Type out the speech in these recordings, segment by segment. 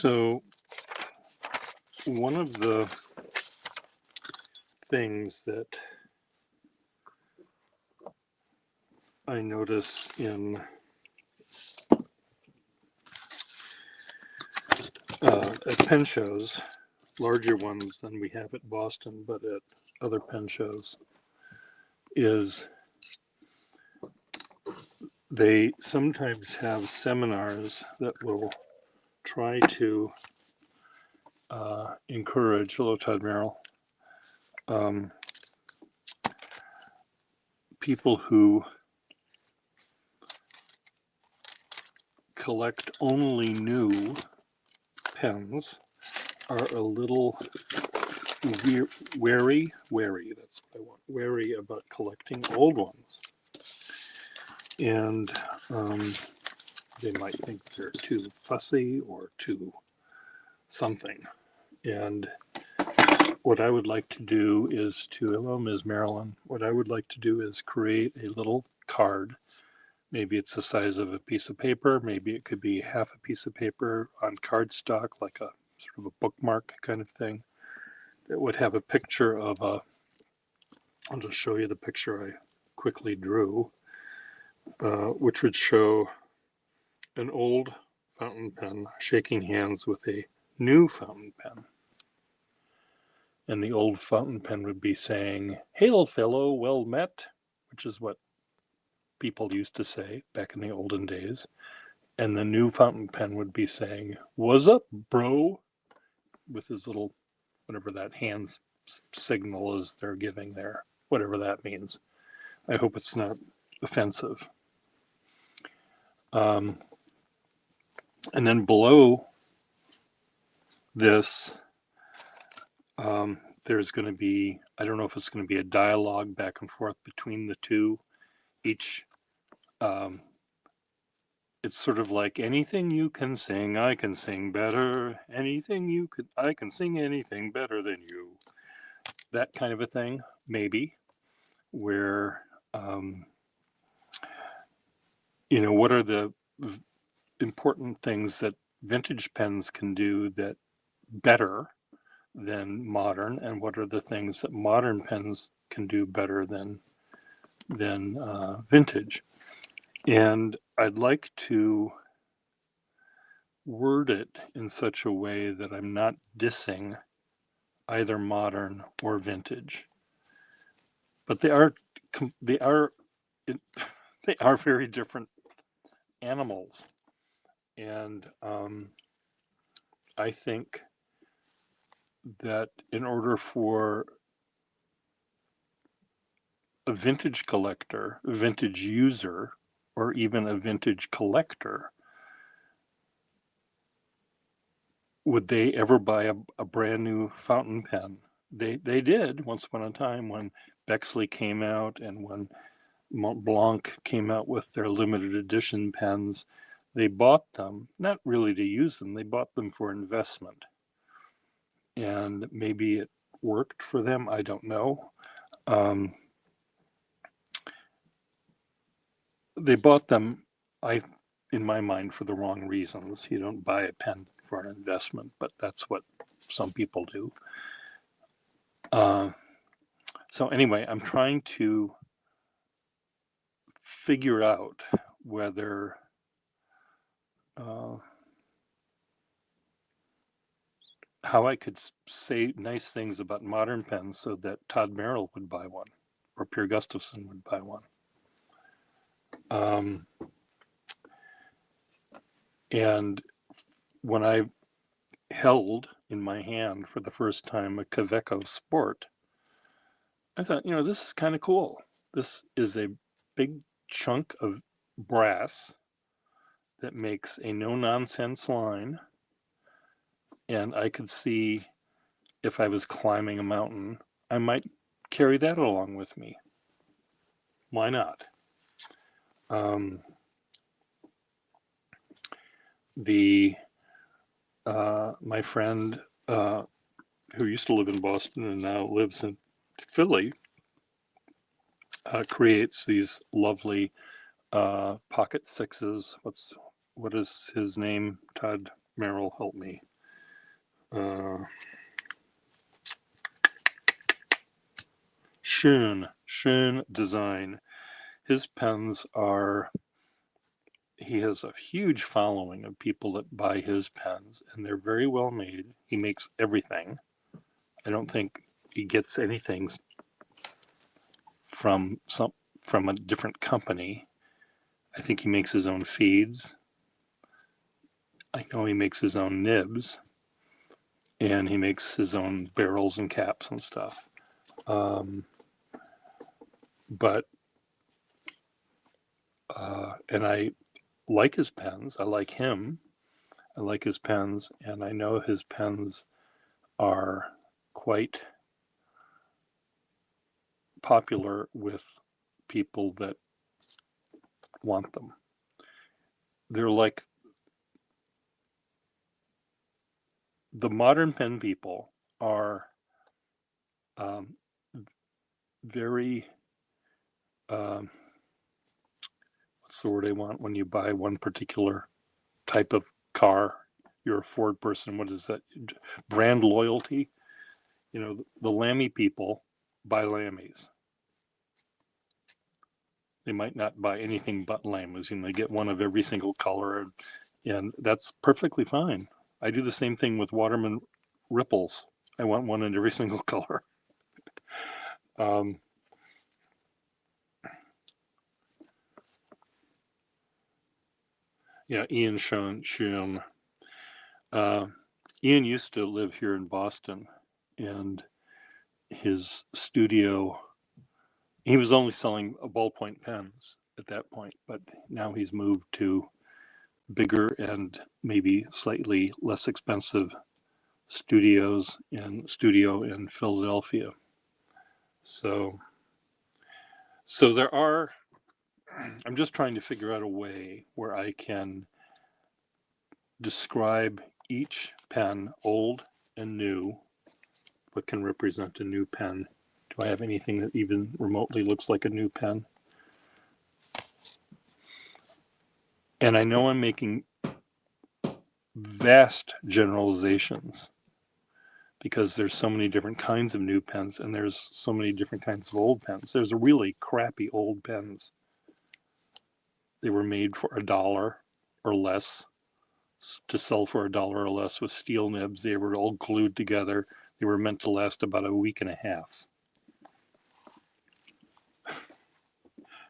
So one of the things that I notice in at pen shows, larger ones than we have at Boston, but at other pen shows, is they sometimes have seminars that will try to encourage, hello Todd Merrill, people who collect only new pens are a little wary, that's what I want, wary about collecting old ones. And they might think they're too fussy or too something. And what I would like to do is hello, Ms. Marilyn, what I would like to do is create a little card. Maybe it's the size of a piece of paper. Maybe it could be half a piece of paper on cardstock, like a sort of a bookmark kind of thing. That would have a picture of I'll just show you the picture I quickly drew, which would show an old fountain pen shaking hands with a new fountain pen. And the old fountain pen would be saying, "Hail, fellow, well met," which is what people used to say back in the olden days. And the new fountain pen would be saying, "What's up, bro?" with his little, whatever that hand signal is they're giving there, whatever that means. I hope it's not offensive. And then below this, there's going to be, I don't know if it's going to be a dialogue back and forth between the two. Each, it's sort of like, anything you can sing, I can sing better. Anything you could, I can sing anything better than you. That kind of a thing, maybe, where, what are the important things that vintage pens can do that better than modern, and what are the things that modern pens can do better than vintage. And I'd like to word it in such a way that I'm not dissing either modern or vintage, but they are very different animals. And I think that in order for a vintage collector, a vintage user, or even a vintage collector, would they ever buy a brand new fountain pen? They did once upon a time when Bexley came out and when Mont Blanc came out with their limited edition pens. They bought them, not really to use them, they bought them for investment. And maybe it worked for them, I don't know. They bought them, in my mind, for the wrong reasons. You don't buy a pen for an investment, but that's what some people do. So anyway, I'm trying to figure out whether how I could say nice things about modern pens so that Todd Merrill would buy one, or Pierre Gustafson would buy one. And when I held in my hand for the first time a Kaweco Sport, I thought, this is kind of cool. This is a big chunk of brass that makes a no-nonsense line. And I could see if I was climbing a mountain, I might carry that along with me. Why not? My friend who used to live in Boston and now lives in Philly creates these lovely pocket sixes. What is his name? Todd Merrill, help me. uh, Shun Design. His pens are, he has a huge following of people that buy his pens, and they're very well made. He makes everything. I don't think he gets anything from a different company. I think he makes his own feeds. I know he makes his own nibs, and he makes his own barrels and caps and stuff. But and I like his pens. I like him. I like his pens, and I know his pens are quite popular with people that want them. They're like the modern pen people are very what's the word I want when you buy one particular type of car? You're a Ford person. What is that? Brand loyalty. You know, the Lamy people buy Lamys. They might not buy anything but Lamys, and they get one of every single color, and that's perfectly fine. I do the same thing with Waterman Ripples. I want one in every single color. Yeah, Ian Shun. Ian used to live here in Boston, and his studio, he was only selling ballpoint pens at that point, but now he's moved to bigger and maybe slightly less expensive studio in Philadelphia. So there are, I'm just trying to figure out a way where I can describe each pen, old and new, what can represent a new pen. Do I have anything that even remotely looks like a new pen? And I know I'm making vast generalizations because there's so many different kinds of new pens and there's so many different kinds of old pens. There's really crappy old pens. They were made for $1 or less to sell for $1 or less with steel nibs. They were all glued together. They were meant to last about a week and a half.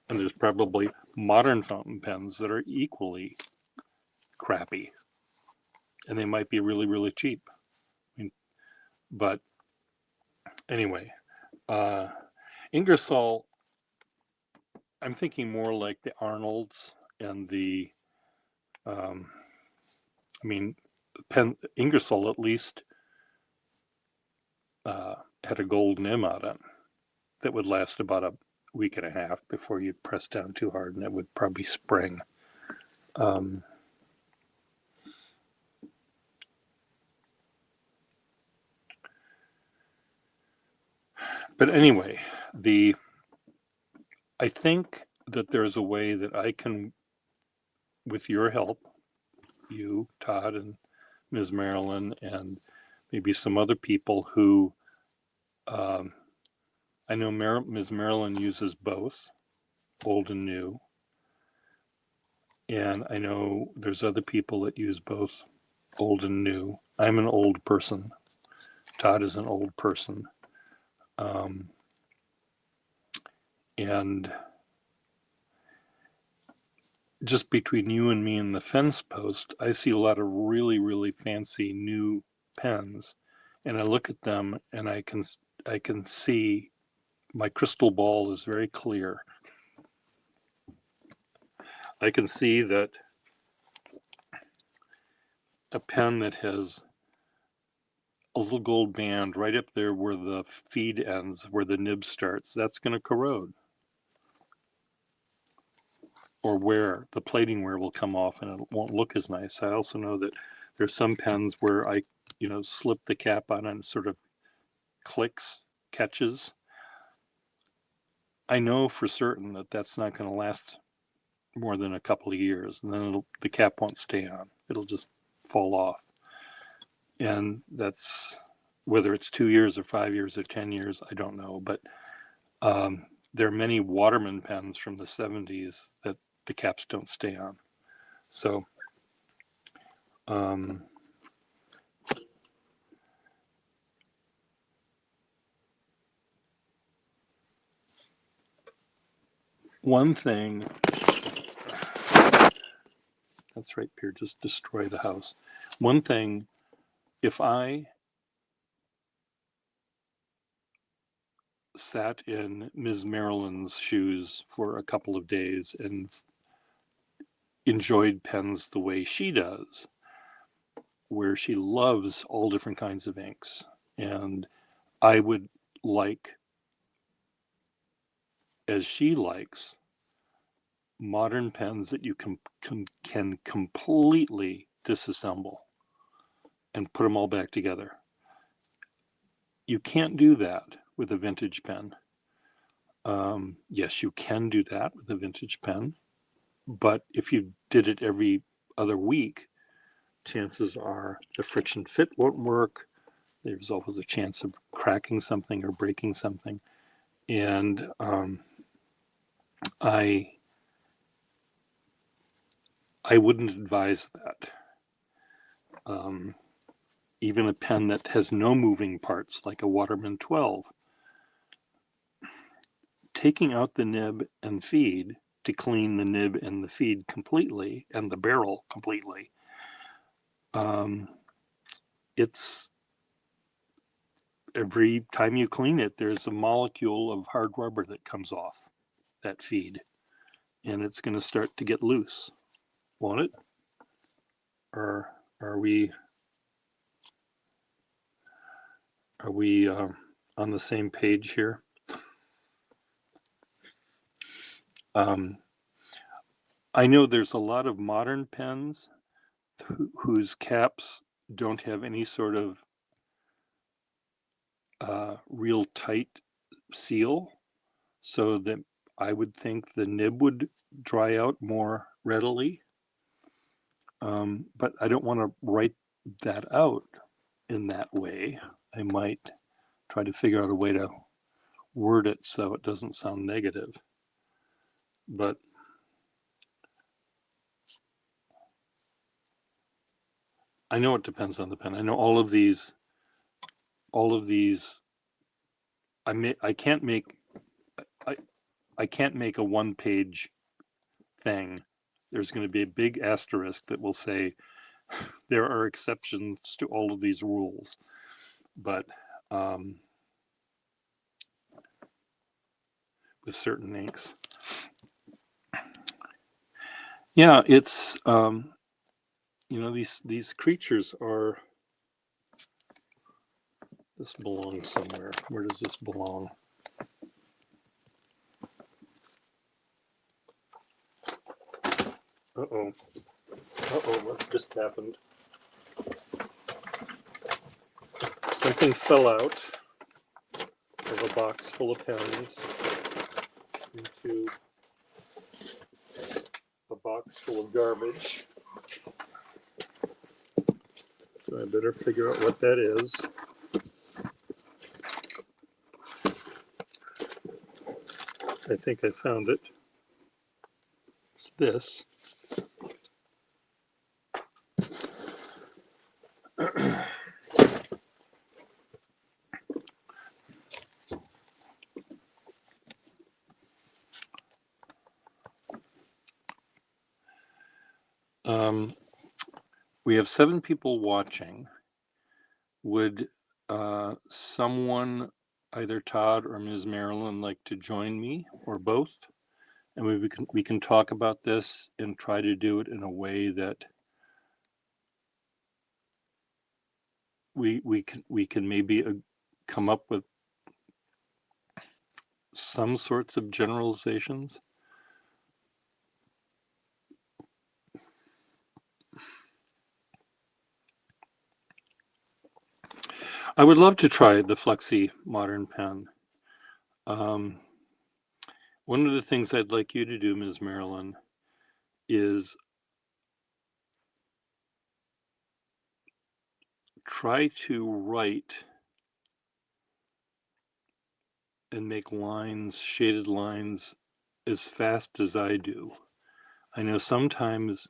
And there's probably modern fountain pens that are equally crappy. And they might be really, really cheap. I mean, but anyway, Ingersoll, I'm thinking more like the Arnolds and the, Ingersoll at least had a gold nib on it that would last about a week and a half before you press down too hard, and it would probably spring. But anyway, I think that there's a way that I can, with your help, you, Todd, and Ms. Marilyn, and maybe some other people who, I know Ms. Marilyn uses both, old and new. And I know there's other people that use both old and new. I'm an old person. Todd is an old person. And just between you and me and the fence post, I see a lot of really, really fancy new pens. And I look at them and I can see my crystal ball is very clear. I can see that a pen that has a little gold band right up there where the feed ends, where the nib starts, that's going to corrode. Or where the plating wear will come off and it won't look as nice. I also know that there's some pens where I, slip the cap on and sort of clicks, catches. I know for certain that that's not going to last more than a couple of years, and then the cap won't stay on. It'll just fall off. And that's whether it's 2 years or 5 years or 10 years, I don't know. But there are many Waterman pens from the 70s that the caps don't stay on. So one thing, that's right, Pierre, just destroy the house. One thing, if I sat in Ms. Marilyn's shoes for a couple of days and enjoyed pens the way she does, where she loves all different kinds of inks, and I would like, as she likes, modern pens that you can completely disassemble and put them all back together. You can't do that with a vintage pen. Yes, you can do that with a vintage pen, but if you did it every other week, chances are the friction fit won't work. There's always a chance of cracking something or breaking something. And I wouldn't advise that. Even a pen that has no moving parts, like a Waterman 12, taking out the nib and feed to clean the nib and the feed completely and the barrel completely, it's every time you clean it, there's a molecule of hard rubber that comes off that feed, and it's going to start to get loose, won't it? Or are we on the same page here? I know there's a lot of modern pens whose caps don't have any sort of real tight seal, so that I would think the nib would dry out more readily. But I don't want to write that out in that way. I might try to figure out a way to word it so it doesn't sound negative. But I know it depends on the pen. I know all of these. I can't make a one-page thing. There's going to be a big asterisk that will say there are exceptions to all of these rules. But with certain inks, yeah, it's these creatures are. This belongs somewhere. Where does this belong? Uh-oh. Uh-oh, what just happened? Something fell out of a box full of pens into a box full of garbage. So I better figure out what that is. I think I found it. It's this. We have 7 people watching. Would someone, either Todd or Ms. Marilyn, like to join me, or both? And we can talk about this and try to do it in a way that we can maybe come up with some sorts of generalizations. I would love to try the Flexi modern pen. One of the things I'd like you to do, Ms. Marilyn, is try to write and make lines, shaded lines, as fast as I do. I know sometimes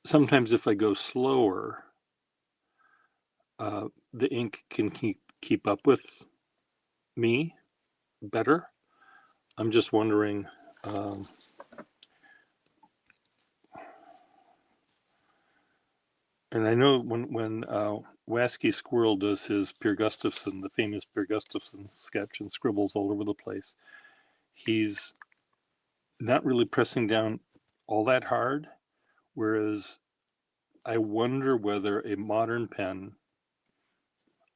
sometimes if I go slower, the ink can keep up with me better. I'm just wondering. And I know when Wasky Squirrel does his Pierre Gustafson, the famous Pierre Gustafson sketch, and scribbles all over the place, he's not really pressing down all that hard. Whereas I wonder whether a modern pen,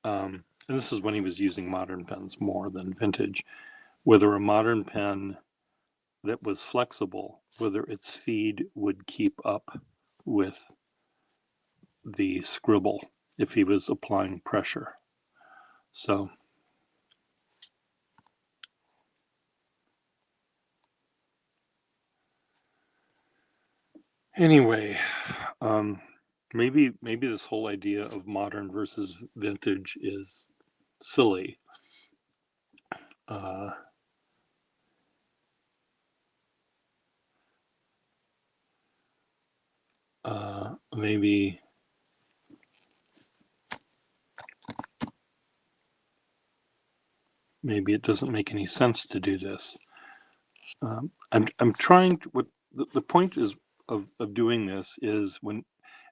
and this is when he was using modern pens more than vintage, whether a modern pen that was flexible, whether its feed would keep up with the scribble if he was applying pressure. So anyway, maybe this whole idea of modern versus vintage is silly. Maybe it doesn't make any sense to do this. I'm trying to, what the point is of doing this is when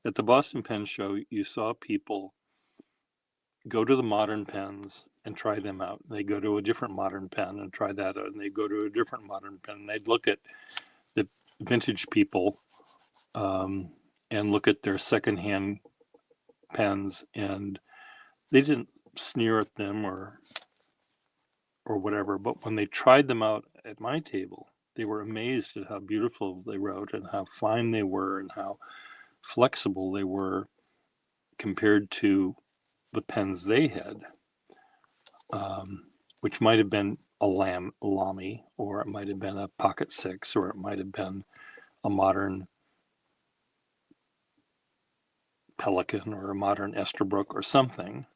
at the Boston Pen Show you saw people go to the modern pens and try them out. They go to a different modern pen and try that out, and they go to a different modern pen. And they'd look at the vintage people and look at their secondhand pens, and they didn't sneer at them or whatever. But when they tried them out at my table, they were amazed at how beautiful they wrote and how fine they were and how flexible they were compared to the pens they had, which might have been a Lamy, or it might have been a Pocket 6, or it might have been a modern Pelican or a modern Esterbrook or something.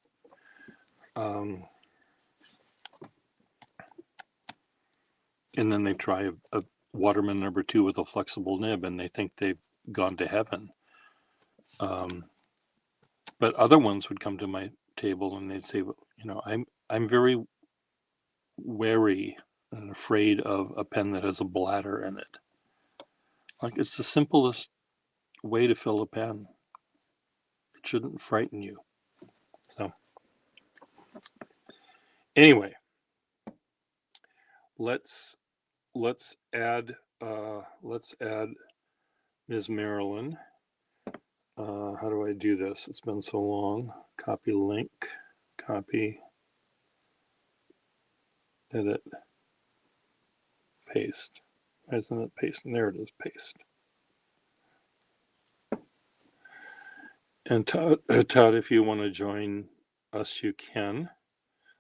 And then they try a Waterman No. 2 with a flexible nib, and they think they've gone to heaven. But other ones would come to my table and they'd say, you know, I'm very wary and afraid of a pen that has a bladder in it. Like, it's the simplest way to fill a pen. It shouldn't frighten you. So anyway, let's add Ms. Marilyn. How do I do this? It's been so long. Copy link, copy, edit, paste. Why isn't it pasting? There it is, paste. And Todd, if you want to join us, you can.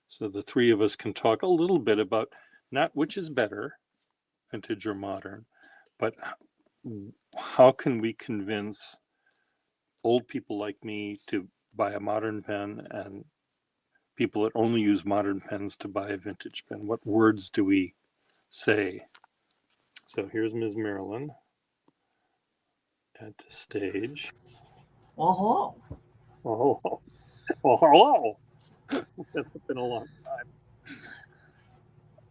So the three of us can talk a little bit about not which is better, vintage or modern, but how can we convince old people like me to buy a modern pen and people that only use modern pens to buy a vintage pen? What words do we say? So here's Ms. Marilyn at the stage. Well, hello. Oh, hello. That's been a long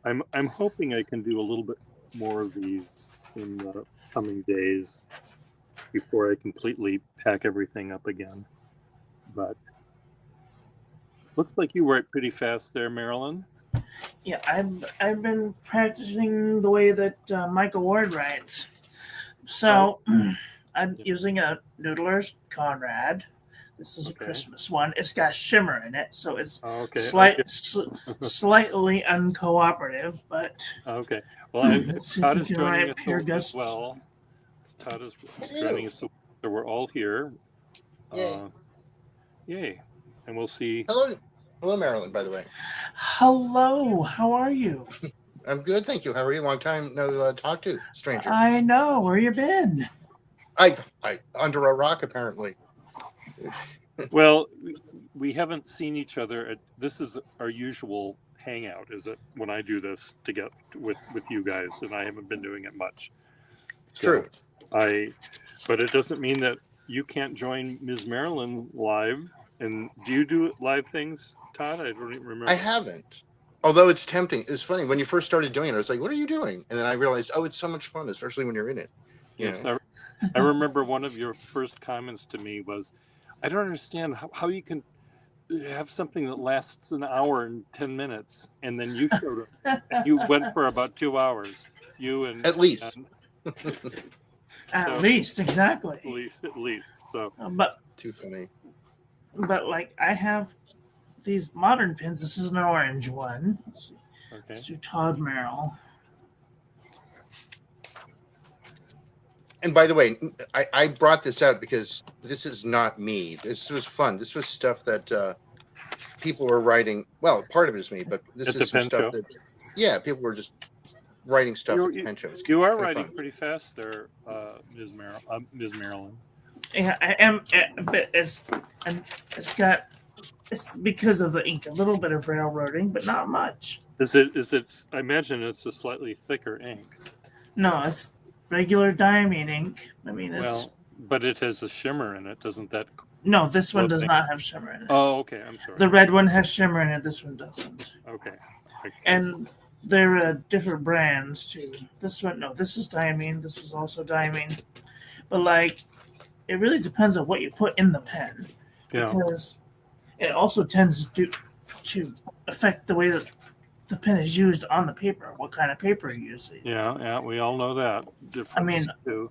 time. I'm hoping I can do a little bit more of these in the coming days before I completely pack everything up again. But looks like you write pretty fast there, Marilyn. Yeah, I've been practicing the way that Michael Ward writes. So I'm using a Noodler's Conrad. This is a Christmas one. It's got shimmer in it, so it's slightly uncooperative, but okay. Well, Todd is joining us as well. Todd is joining us, so we're all here. Yay! And we'll see. Hello, Marilyn. By the way. Hello. How are you? I'm good, thank you. How are you? Long time no talk to, stranger. I know. Where you been? I under a rock apparently. Well, we haven't seen each other. This is our usual hangout, is it? When I do this to get with you guys, and I haven't been doing it much. True. But it doesn't mean that you can't join Ms. Marilyn live. And do you do live things, Todd? I don't even remember. I haven't. Although it's tempting. It's funny when you first started doing it. I was like, "What are you doing?" And then I realized, oh, it's so much fun, especially when you're in it. You Yes, know? I remember one of your first comments to me was, I don't understand how you can have something that lasts an hour and 10 minutes, and then you showed up. You went for about 2 hours. You and At least. At least, exactly. At least. So, But Too funny. like I have these modern pins. This is an orange one. Let's see. okay. Let's do Todd Merrill. And by the way, I brought this out because this is not me. This was fun. This was stuff that people were writing. Well, part of it is me, but this At the is some pen stuff show? that, yeah, people were just writing stuff at the pen shows. You are Kinda writing fun. pretty fast there, Ms. Marilyn. Yeah, I am, but it's because of the ink, a little bit of railroading, but not much. Is it? I imagine it's a slightly thicker ink. No, it's regular diamine ink. I mean, it's Well, but it has a shimmer in it, doesn't that? no. This one Both does things. not have shimmer in it. Oh, okay. I'm sorry. The red one has shimmer in it. This one doesn't. Okay. And they're different brands too. This one, no, this is diamine. This is also diamine. But like, it really depends on what you put in the pen, Yeah. because it also tends to affect the way that the pen is used on the paper. What kind of paper you're using. Yeah. We all know that. I mean, too.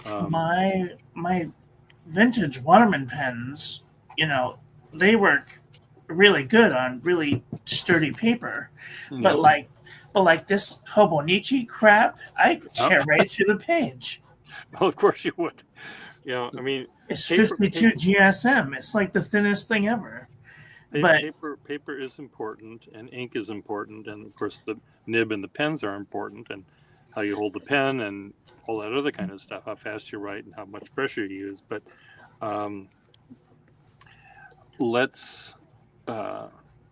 my vintage Waterman pens, they work really good on really sturdy paper. Yeah. But like this Hobonichi crap, I tear right through the page. Well, of course you would. Yeah. I mean, It's Paper- 52 GSM. It's like the thinnest thing ever. But paper is important, and ink is important, and of course the nib and the pens are important, and how you hold the pen and all that other kind of stuff, how fast you write and how much pressure you use. But let's.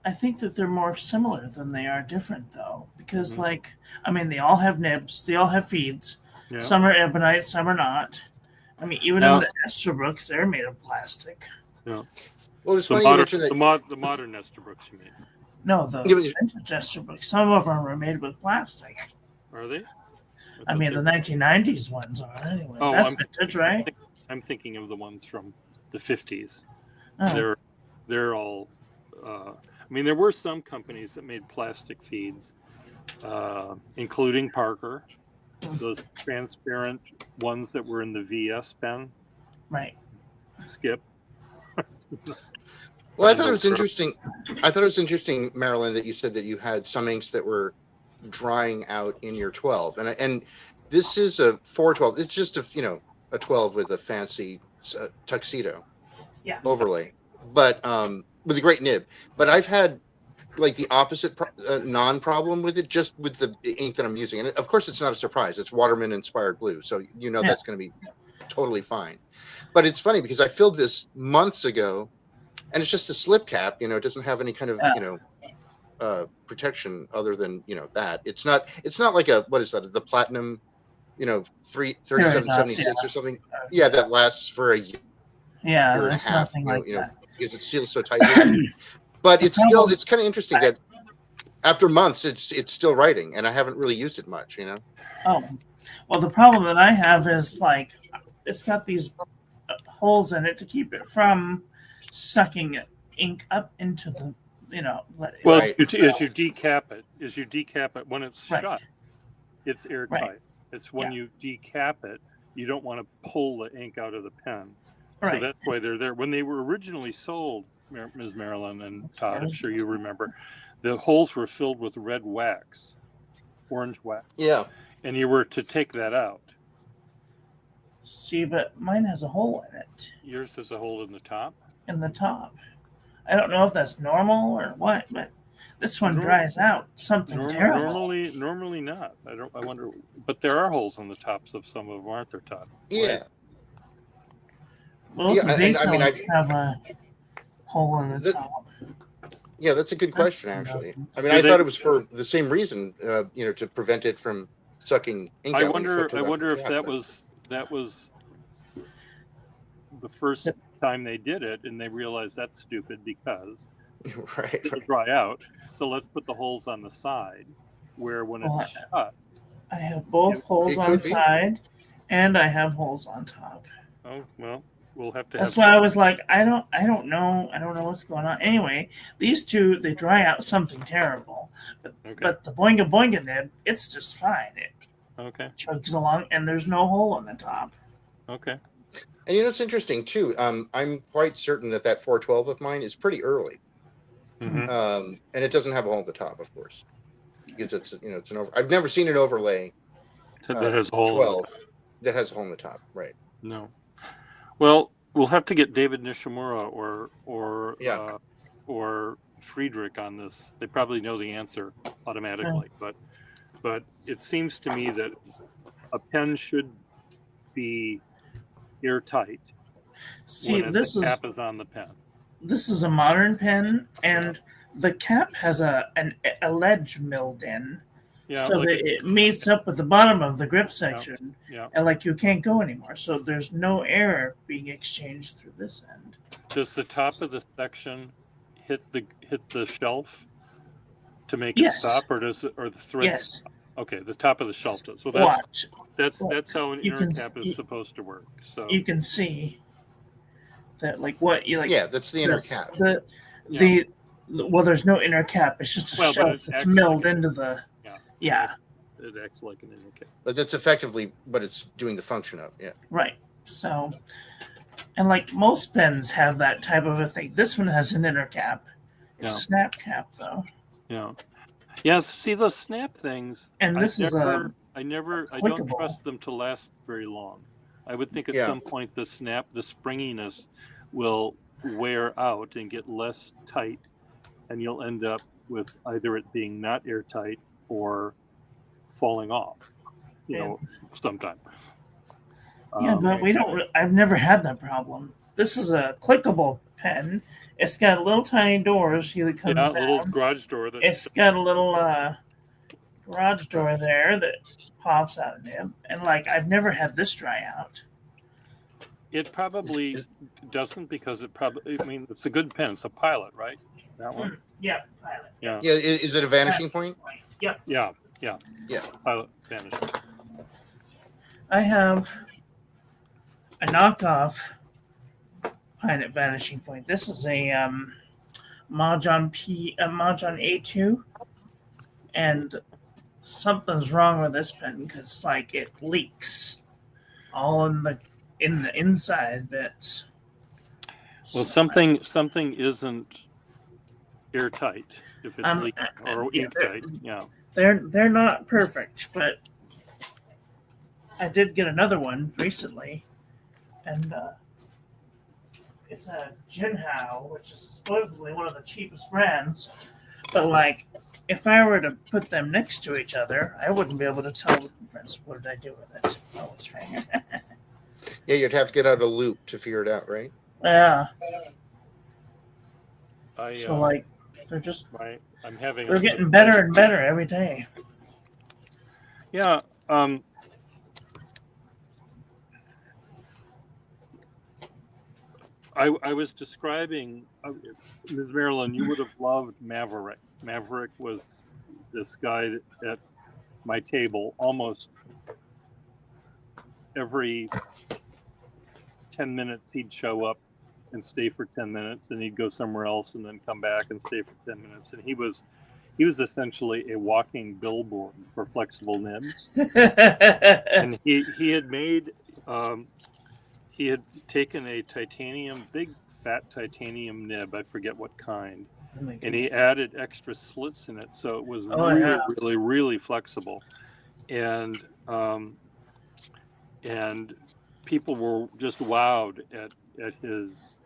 I think that they're more similar than they are different, though, because Mhm. they all have nibs, they all have feeds. Yeah. Some are ebonite, some are not. I mean, even Now- in the Esterbrookes, they're made of plastic. Well, it's The funny you modern, mentioned that. the modern Esterbrookes, you mean? No, the Yeah, but- vintage Esterbrookes, some of them are made with plastic. Are they? I mean, the 1990s ones are anyway. Oh, That's I'm- vintage, right? I'm thinking of the ones from the 50s. Oh, They're all. I mean, there were some companies that made plastic feeds, including Parker. Those transparent ones that were in the VS pen, right. Skip. Well, I thought it was interesting. Marilyn, that you said that you had some inks that were drying out in your 12, and this is a 412. It's just a 12 with a fancy tuxedo overlay, but with a great nib. But I've had like the opposite non-problem with it, just with the ink that I'm using, and of course it's not a surprise. It's Waterman inspired blue, so that's going to be totally fine. But it's funny because I filled this months ago, and it's just a slip cap. It doesn't have any kind of protection other than that. It's not like what is that? The platinum, 3776 or something. Yeah, that lasts for a year. Yeah, year and a it's half, nothing like that. because it seals so tightly. But it's kind of interesting that after months, it's still writing, and I haven't really used it much. Oh, well, the problem that I have is it's got these holes in it to keep it from sucking ink up into the, Well, Right. as you decap it when it's Right. shut, it's airtight. Right. It's when you decap it, you don't want to pull the ink out of the pen. right. So that's why they're there. When they were originally sold, Ms. Marilyn and Todd, I'm sure you remember, the holes were filled with red wax, orange wax, Yeah. and you were to take that out. See, but mine has a hole in it Yours has a hole in the top. in the top. I don't know if that's normal or what, but This one Nor- dries out something terrible. Normally not. I wonder, but there are holes on the tops of some of them, aren't there, Todd? Yeah. Both Yeah, of and these I mean, ones have a hole in the The- top. Yeah, that's a good question, That's actually. awesome. I mean, Do I they- thought it was for the same reason, to prevent it from sucking ink I out when you wonder. flip I it off wonder the if cap, that was the first time they did it, and they realized that's stupid because right, it'll right. dry out. So let's put the holes on the side, where when Well, it's shut. I have both It holes on could be. side, and I have holes on top. Oh well, we'll have to. That's have why I was like, I don't know what's going on. Anyway, these two they dry out something terrible, Okay. but the Boinga Boinga nib, it's just fine. It Okay. chugs along, and there's no hole on the top. Okay. And it's interesting too. I'm quite certain that 412 of mine is pretty early, Mhm. and it doesn't have a hole at the top, of course, because it's it's an over. I've never seen an overlay That has a hole. in it. 12 that has a hole in the top, right? No. Well, we'll have to get David Nishimura Yeah. or Friedrich on this. They probably know the answer automatically, but it seems to me that a pen should be airtight See, when this the is cap is on the pen. a modern pen, and the cap has a ledge milled in, Yeah, so like that it meets up with the bottom of the grip section, yeah. and like you can't go anymore. So there's no air being exchanged through this end. Does the top of the section hit the shelf to make Yes. it stop, or the threads? Yes, Okay, the top of the shelf does. So watch. that's how an You inner can cap is see- supposed to work. So You can see that, like what you like. Yeah, that's the inner this- cap. Well, there's no inner cap. It's just a Well, but shelf it that's acts milled like- into the. Yeah. Yeah, it acts like an inner cap. But that's effectively what it's doing the function of. Yeah. right. So, and like most pens have that type of a thing. This one has an inner cap. It's Yeah. a snap cap though, Yeah. Yeah. See those snap things. and this is a. I don't clickable. trust them to last very long. I would think at Yeah. some point the springiness will wear out and get less tight, and you'll end up with either it being not airtight or falling off. Sometime. Yeah, but we don't. I've never had that problem. This is a clickable pen. It's got little tiny doors. See that comes a down. little garage door that It's got a little garage door there that pops out of it, and like I've never had this dry out. it probably doesn't because it's a good pen. It's a Pilot, right? That one. Yeah, pilot. Yeah. Yeah. Is it a vanishing point? Yep. Yeah. Yeah. Pilot vanishing. I have a knockoff Pilot Vanishing Point. This is a Mahjong A2, and something's wrong with this pen because like it leaks all in the inside bits. Well, something isn't airtight if it's leaking or yeah, ink tight. Yeah. They're not perfect, but I did get another one recently, and it's a Jinhao, which is supposedly one of the cheapest brands. But like, if I were to put them next to each other, I wouldn't be able to tell the difference. What did I do with it? Oh, it's right. Yeah, you'd have to get out a loop to figure it out, right? Yeah. I So like, they're just I'm having. they're getting better and better every day. Yeah. I was describing Ms. Marilyn. You would have loved Maverick. Maverick was this guy at my table almost every 10 minutes. He'd show up and stay for 10 minutes, and he'd go somewhere else and then come back and stay for 10 minutes. And he was essentially a walking billboard for flexible nibs. And he had made he had taken a big fat titanium nib, I forget what kind, and he added extra slits in it, so it was really flexible, and people were just wowed at his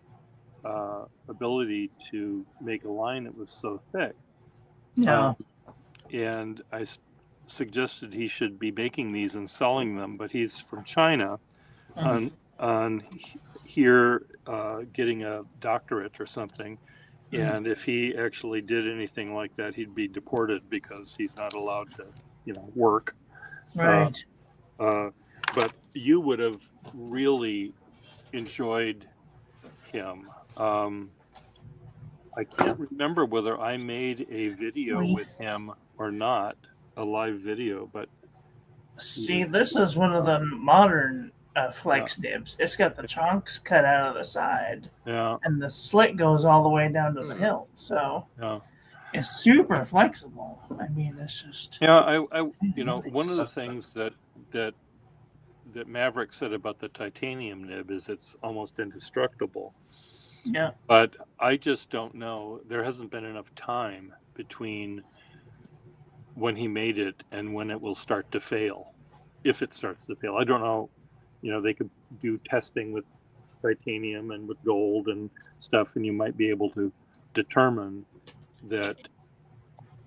ability to make a line that was so thick. Yeah. And I suggested he should be making these and selling them, but he's from China on here getting a doctorate or something. And if he actually did anything like that, he'd be deported because he's not allowed to, work. Right. But you would have really enjoyed him. I can't remember whether I made a video with him or not, a live video, but See, this is one of the modern flex nibs. It's got the chunks cut out of the side, yeah, and the slit goes all the way down to the hilt. So yeah. it's super flexible. I mean, it's just Yeah, I one of the things that Maverick said about the titanium nib is it's almost indestructible. yeah. But I just don't know. There hasn't been enough time between when he made it and when it will start to fail. If it starts to fail, I don't know. They could do testing with titanium and with gold and stuff, and you might be able to determine that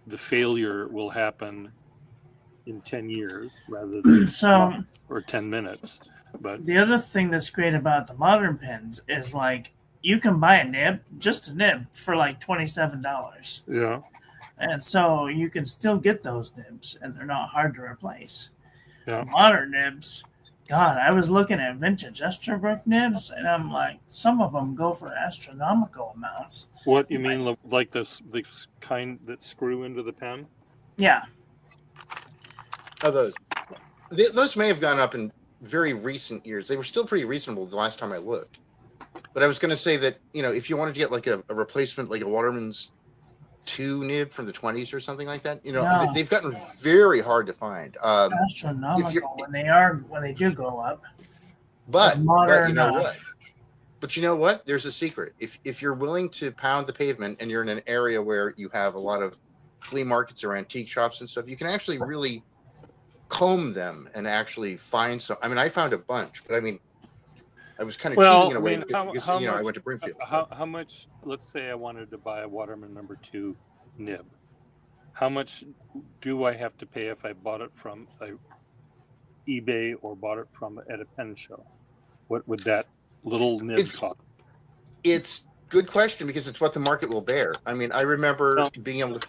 the failure will happen in 10 years rather than months or 10 minutes. But the other thing that's great about the modern pens is like you can buy a nib, just a nib, for like $27. yeah, And so you can still get those nibs, and they're not hard to replace. yeah. Modern nibs, God, I was looking at vintage Esterbrook nibs, and I'm like, some of them go for astronomical amounts. What you mean, like this kind that screw into the pen? Yeah. Oh, those may have gone up in very recent years. They were still pretty reasonable the last time I looked. But I was going to say that, if you wanted to get like a replacement, like a Waterman's 2 nib from the 20s or something like that, they've gotten very hard to find. Astronomical when they do go up. But you know what? But you know what? There's a secret. If you're willing to pound the pavement and you're in an area where you have a lot of flea markets or antique shops and stuff, you can actually really comb them and actually find some. I mean, I found a bunch, but I mean, I was kind of cheating in a way because I went to Brimfield. How much? Let's say I wanted to buy a Waterman No. 2 nib. How much do I have to pay if I bought it from eBay or bought it at a pen show? What would that little nib cost? It's a good question because it's what the market will bear. I mean, I remember being able to.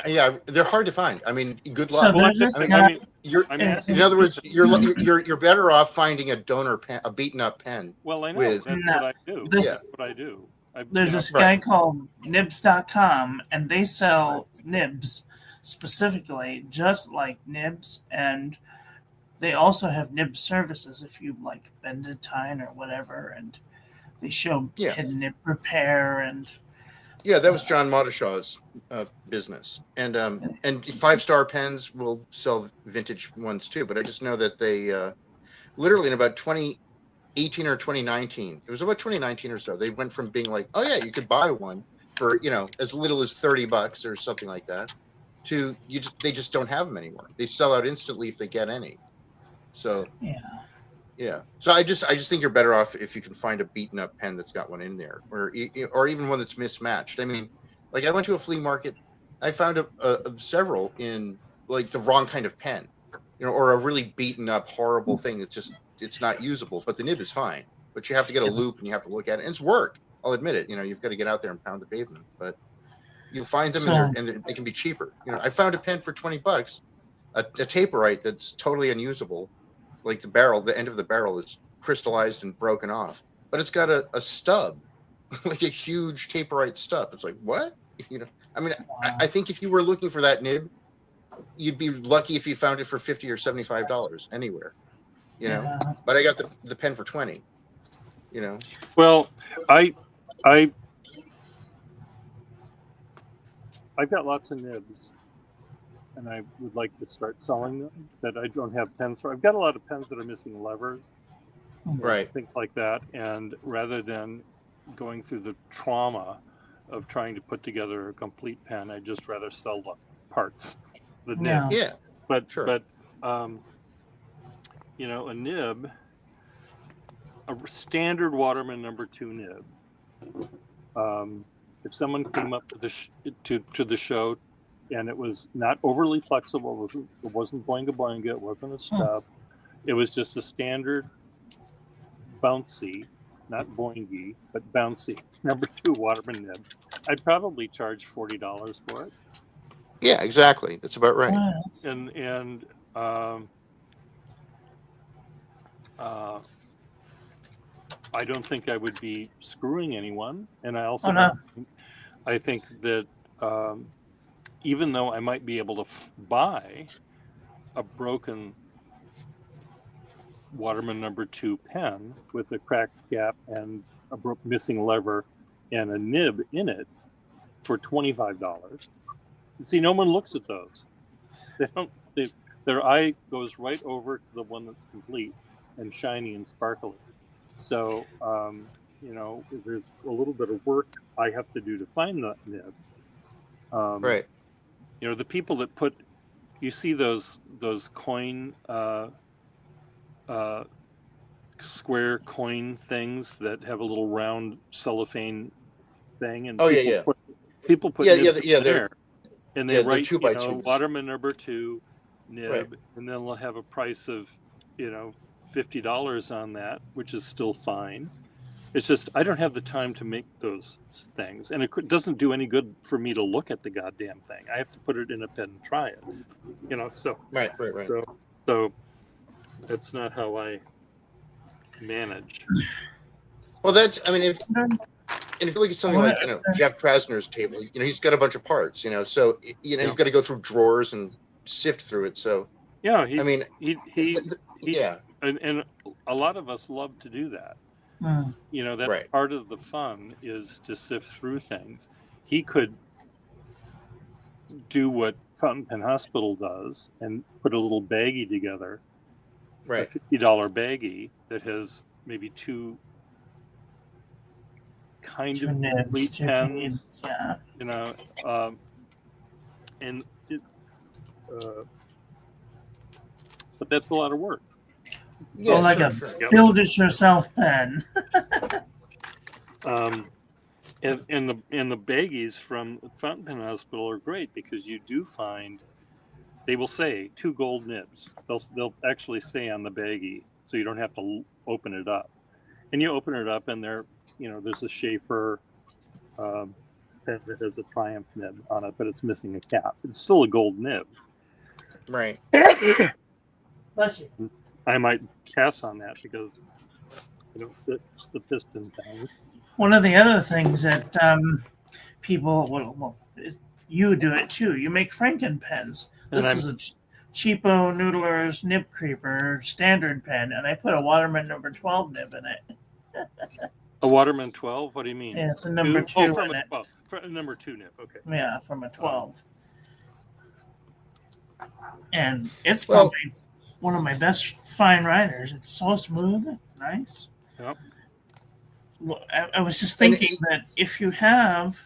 Yeah, they're hard to find. I mean, good luck. In other words, you're better off finding a donor pen, a beaten up pen. Well, I know that's what I do. That's what I do. There's this guy called Nibs.com, and they sell nibs specifically, just like nibs, and they also have nib services if you like Bendentine or whatever, and they show hidden nib repair and. Yeah, that was John Modishaw's business, and 5-star pens will sell vintage ones too. But I just know that they literally in about 2018 or 2019, it was about 2019 or so, they went from being like, oh yeah, you could buy one for as little as $30 or something like that, to they just don't have them anymore. They sell out instantly if they get any. So yeah. So I just think you're better off if you can find a beaten up pen that's got one in there, or even one that's mismatched. I mean, like I went to a flea market, I found several in like the wrong kind of pen, or a really beaten up, horrible thing it's not usable. But the nib is fine. But you have to get a loop and you have to look at it. And it's work. I'll admit it. You've got to get out there and pound the pavement. But you'll find them and they can be cheaper. I found a pen for $20, a Taperite that's totally unusable. Like the end of the barrel is crystallized and broken off, but it's got a stub, like a huge Taperite stub. It's like, what? I mean, wow. I think if you were looking for that nib, you'd be lucky if you found it for $50 or $75 anywhere, but I got the pen for $20, Well, I've got lots of nibs. And I would like to start selling them that I don't have pens for. I've got a lot of pens that are missing levers, right? Things like that. And rather than going through the trauma of trying to put together a complete pen, I'd just rather sell the parts, the nib. Yeah, but sure. But a nib, a standard Waterman No. 2 nib. If someone came up to the show and it was not overly flexible. It wasn't boinga boinga. It wasn't a stub. It was just a standard bouncy, not boingy, but bouncy number 2 Waterman nib. I'd probably charge $40 for it. Yeah, exactly. That's about right. What? And I don't think I would be screwing anyone, and I also I think that even though I might be able to buy a broken Waterman number 2 pen with a cracked cap and a missing lever and a nib in it for $25. See, no one looks at those. They don't. Their eye goes right over to the one that's complete and shiny and sparkly. So, there's a little bit of work I have to do to find that nib. Right. The people that you see those coin, square coin things that have a little round cellophane thing, and people put nibs in there, and they write 2x2s. Waterman number 2 nib, right. and then they'll have a price of $50 on that, which is still fine. It's just I don't have the time to make those things, and it doesn't do any good for me to look at the goddamn thing. I have to put it in a pen and try it, So right. So that's not how I manage. Well, if you look at something like Jeff Krasner's table, he's got a bunch of parts, so he's got to go through drawers and sift through it. So yeah, yeah, and a lot of us love to do that. That's right. part of the fun is to sift through things. He could do what Fountain Pen Hospital does and put a little baggie together, right? A $50 baggie that has maybe 2 kind of complete pens, and it, but that's a lot of work. Yeah, like a build-it-yourself pen. And the baggies from Fountain Pen Hospital are great because you do find they will say 2 gold nibs. They'll actually say on the baggie, so you don't have to open it up. And you open it up, and there's a Schaefer pen that has a Triumph nib on it, but it's missing a cap. It's still a gold nib. Right. Bless you. I might pass on that because it's the piston thing. One of the other things that people, you do it too. You make Franken pens. This is a cheapo Noodler's Nib Creeper standard pen, and I put a Waterman number 12 nib in it. A Waterman 12? What do you mean? Yeah, it's a number 2 from in a it. 12. For a number 2 nib, okay. Yeah, from a 12. And it's probably one of my best fine writers. It's so smooth, nice. Yep. Well, I was just thinking that if you have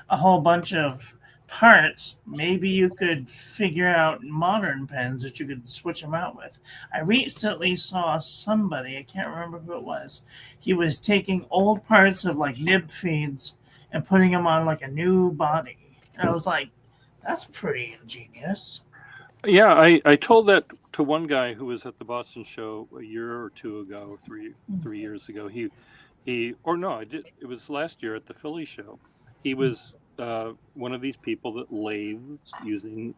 a whole bunch of parts, maybe you could figure out modern pens that you could switch them out with. I recently saw somebody, I can't remember who it was, he was taking old parts of like nib feeds and putting them on like a new body. And I was like, that's pretty ingenious. Yeah, I told that to one guy who was at the Boston show a year or 2 ago, 3 years ago. I did. It was last year at the Philly show. He was one of these people that lathes using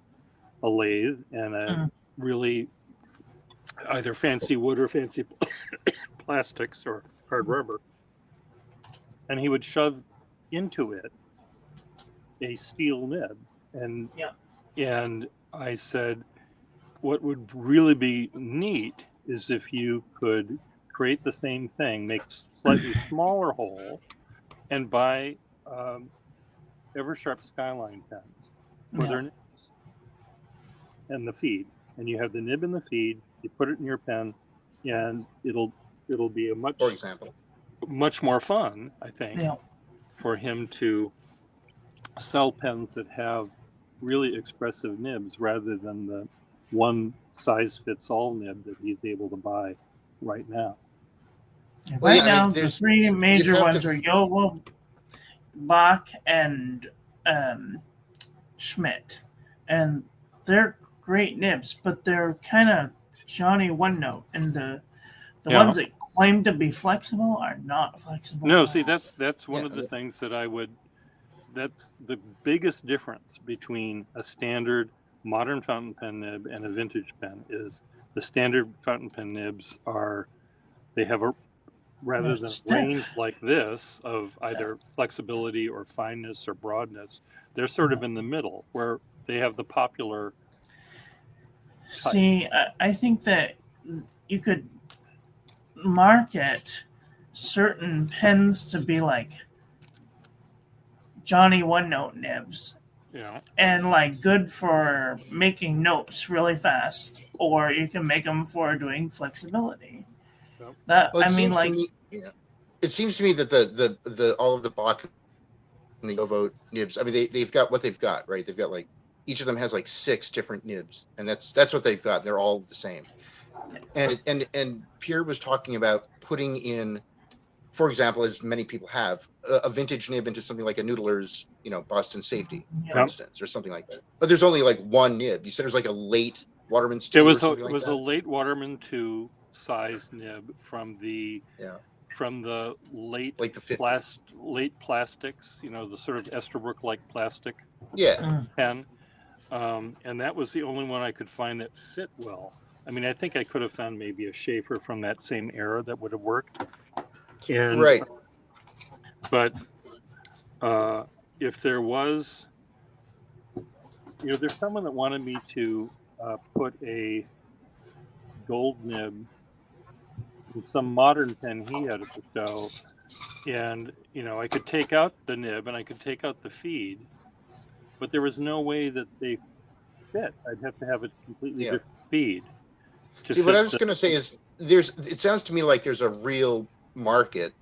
a lathe and a really either fancy wood or fancy plastics or hard rubber, and he would shove into it a steel nib, and I said, what would really be neat is if you could create the same thing, make slightly smaller hole, and buy Eversharp Skyline pens for their nibs and the feed. And you have the nib in the feed, you put it in your pen, and it'll be a much more fun, I think, for him to sell pens that have really expressive nibs rather than the one size fits all nib that he's able to buy right now. Right now, the 3 major ones are Yovel, Bach, and Schmidt. and they're great nibs, but they're kind of Johnny One Note, and the Yeah. ones that claim to be flexible are not flexible. No, at see, all. that's one Yeah, of the things that I would. That's the biggest difference between a standard modern fountain pen nib and a vintage pen is the standard fountain pen nibs they have a rather They're than a stiff. range like this of either flexibility or fineness or broadness, they're sort of in the middle where they have the popular. See, I think that you could market certain pens to be like Johnny One Note nibs and like good for making notes really fast, or you can make them for doing flexibility. Yep. That Well, I mean, like, it seems to me that the all of the Bach and the Ovo nibs. I mean, they've got what they've got, right? They've got like each of them has like 6 different nibs, and that's what they've got. They're all the same. And Pierre was talking about putting in, for example, as many people have, a vintage nib into something like a Noodler's, Boston Safety, for Yeah. instance, or something like that. But there's only like one nib. You said there's like a late Waterman's 2 It or was something like a that? late Waterman 2 size nib from the late Like the 50s. late plastics, the sort of Esterbrook like plastic Yeah. pen, and that was the only one I could find that fit well. I mean, I think I could have found maybe a Schaefer from that same era that would have worked. And, Right. But if there was, there's someone that wanted me to put a gold nib in some modern pen he had at the show, and I could take out the nib and I could take out the feed, but there was no way that they fit. I'd have to have a completely different feed. See, what I was going to say is it sounds to me like there's a real market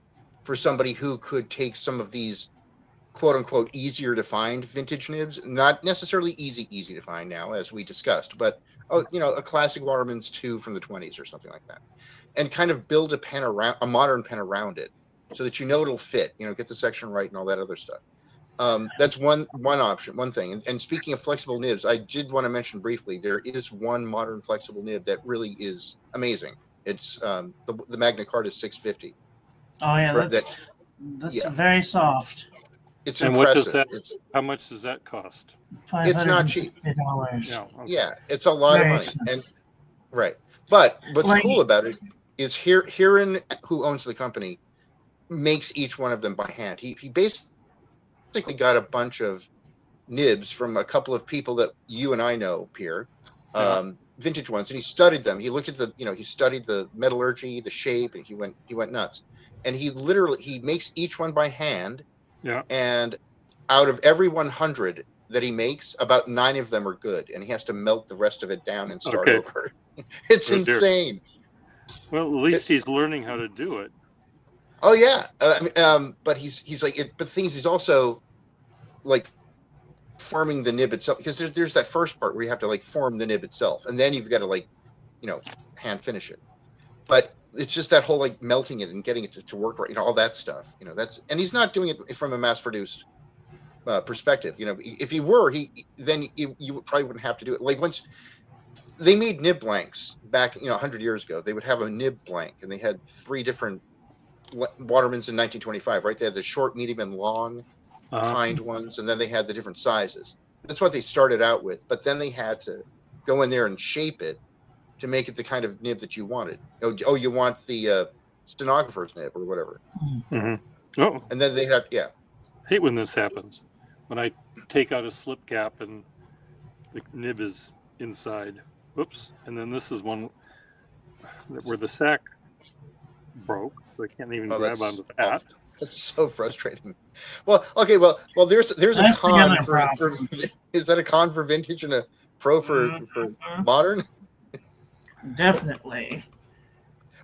for somebody who could take some of these quote unquote easier to find vintage nibs, not necessarily easy to find now, as we discussed, but a classic Waterman's 2 from the 20s or something like that, and kind of build a modern pen around it so that it'll fit, get the section right and all that other stuff. That's one option, one thing. And speaking of flexible nibs, I did want to mention briefly, there is one modern flexible nib that really is amazing. It's the Magna Carta 650. Oh yeah, that's very soft. It's and impressive. What does that? How much does that cost? It's not cheap. $560. No, okay. Yeah, it's a lot of money. And right, but what's cool about it is Hiran, who owns the company, makes each one of them by hand. He basically got a bunch of nibs from a couple of people that you and I know, Pierre, vintage ones, and he studied them. He looked at he studied the metallurgy, the shape, and he went nuts. And he makes each one by hand. Yeah. And out of every 100 that he makes, about 9 of them are good, and he has to melt the rest of it down and start over. It's insane. Well, at least he's learning how to do it. Oh yeah, but he's like, but the thing is, he's also like forming the nib itself, because there's that first part where you have to like form the nib itself, and then you've got to like, hand finish it. But it's just that whole like melting it and getting it to work right, all that stuff. And he's not doing it from a mass-produced perspective. If he were, then you probably wouldn't have to do it. Like once they made nib blanks back, 100 years ago, they would have a nib blank, and they had 3 different Watermans in 1925, right? They had the short, medium, and long kind ones, and then they had the different sizes. That's what they started out with, but then they had to go in there and shape it to make it the kind of nib that you wanted. Oh, you want the stenographer's nib or whatever. Mm-hmm. Oh, and then they had hate when this happens. When I take out a slip cap and the nib is inside. Whoops! And then this is one where the sack broke, so I can't even grab onto that. That's so frustrating. Well, okay, well, there's a con for is that a con for vintage and a pro for modern? Definitely.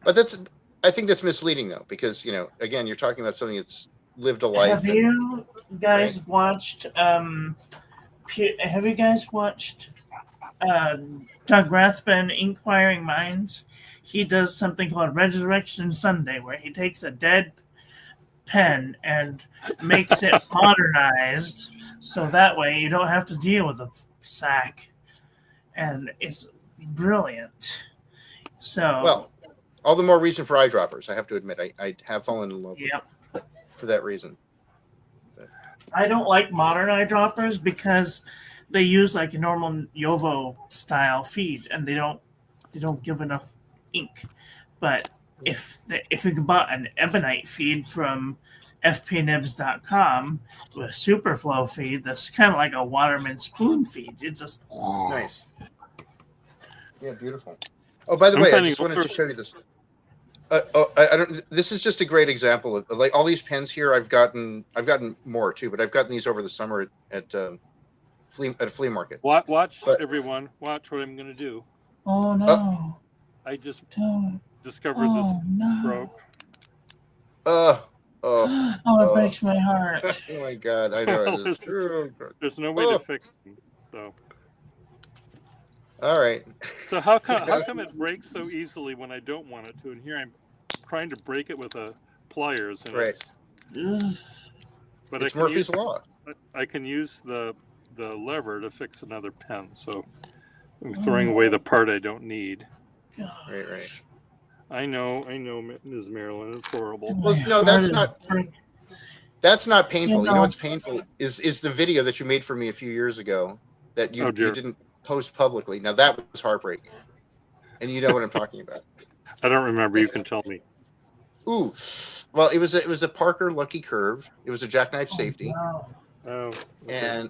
But I think that's misleading though, because again, you're talking about something that's lived a life. Have you guys watched Doug Rathbun Inquiring Minds? He does something called Resurrection Sunday, where he takes a dead pen and makes it modernized So that way you don't have to deal with a sack. And it's brilliant. So, Well, all the more reason for eyedroppers. I have to admit, I have fallen in love with yep. them for that reason. I don't like modern eyedroppers because they use like a normal Yovo style feed and they don't give enough ink. But if you bought an ebonite feed from fpnibs.com with Superflow feed, that's kind of like a Waterman spoon feed. It just Nice. Yeah, beautiful. Oh, by the I'm way, I finding just wanted to older- show you this. I don't. This is just a great example of like all these pens here. I've gotten more too, but I've gotten these over the summer at a flea market. Watch But- everyone. Watch what I'm going to do. oh no, I just don't, discovered oh this no, broke. Oh, oh, it breaks my heart. oh my God! I know. Well, This is, There's no way Oh. to fix them. So all right. how come it breaks so easily when I don't want it to? And here I'm trying to break it with a pliers. And Right. But It's Murphy's Law. I can use the lever to fix another pen. So I'm throwing away the part I don't need. Right. I know, Ms. Marilyn. It's horrible. Well, no, that's not painful. You know what's painful is the video that you made for me a few years ago that you didn't post publicly. Now that was heartbreaking, and you know what I'm talking about. I don't remember. You can tell me. Ooh, well, it was a Parker Lucky Curve. It was a jackknife safety, Wow. Oh, okay. and